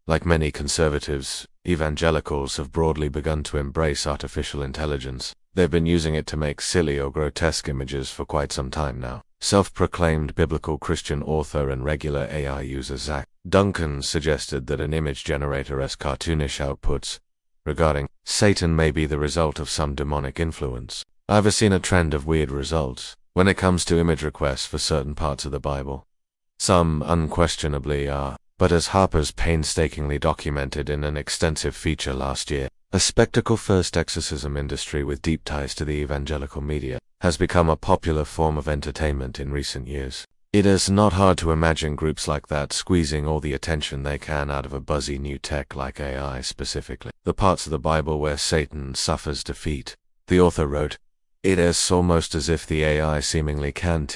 Like many conservatives, evangelicals have broadly begun to embrace artificial intelligence. They've been using it to make silly or grotesque images for quite some time now. Self-proclaimed biblical Christian author and regular AI user Zach Duncan suggested that an image generator has cartoonish outputs regarding Satan may be the result of some demonic influence. I've seen a trend of weird results when it comes to image requests for certain parts of the Bible. Some unquestionably are, but as Harper's painstakingly documented in an extensive feature last year, a spectacle-first exorcism industry with deep ties to the evangelical media has become a popular form of entertainment in recent years. It is not hard to imagine groups like that squeezing all the attention they can out of a buzzy new tech like AI specifically. The parts of the Bible where Satan suffers defeat. The author wrote, "It is almost as if the AI seemingly can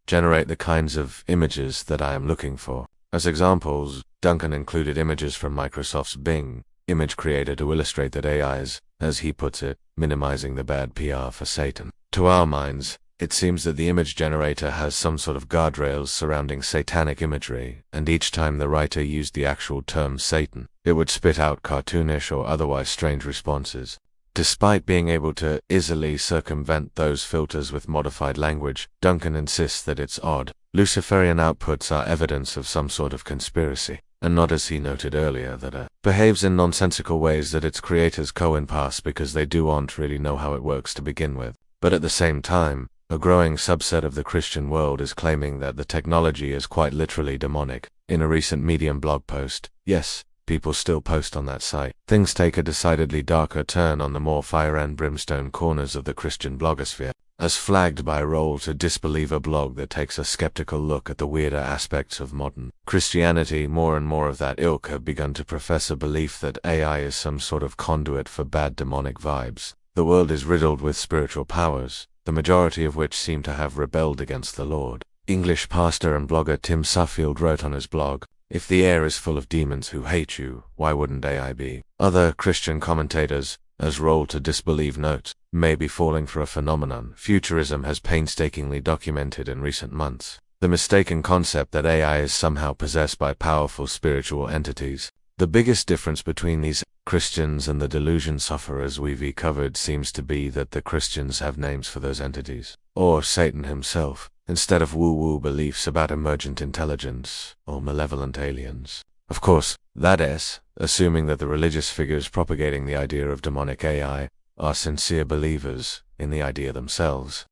generate the kinds of images that I am looking for." As examples, Duncan included images from Microsoft's Bing image creator to illustrate that AI is, as he puts it, minimizing the bad PR for Satan. To our minds, it seems that the image generator has some sort of guardrails surrounding satanic imagery, and each time the writer used the actual term Satan, it would spit out cartoonish or otherwise strange responses. Despite being able to easily circumvent those filters with modified language, Duncan insists that its odd, Luciferian outputs are evidence of some sort of conspiracy, and not, as he noted earlier, that it behaves in nonsensical ways that its creators co-pass because they don't really know how it works to begin with. But at the same time, a growing subset of the Christian world is claiming that the technology is quite literally demonic. In a recent Medium blog post, yes, people still post on that site, things take a decidedly darker turn on the more fire and brimstone corners of the Christian blogosphere, as flagged by Roll to Disbeliever blog that takes a skeptical look at the weirder aspects of modern Christianity. More and more of that ilk have begun to profess a belief that AI is some sort of conduit for bad demonic vibes. The world is riddled with spiritual powers, the majority of which seem to have rebelled against the Lord. English pastor and blogger Tim Suffield wrote on his blog, "If the air is full of demons who hate you, why wouldn't AI be?" Other Christian commentators, as Roll to Disbelieve notes, may be falling for a phenomenon futurism has painstakingly documented in recent months. The mistaken concept that AI is somehow possessed by powerful spiritual entities. The biggest difference between these Christians and the delusion sufferers we've covered seems to be that the Christians have names for those entities, or Satan himself, instead of woo-woo beliefs about emergent intelligence or malevolent aliens. Of course, that is, assuming that the religious figures propagating the idea of demonic AI are sincere believers in the idea themselves.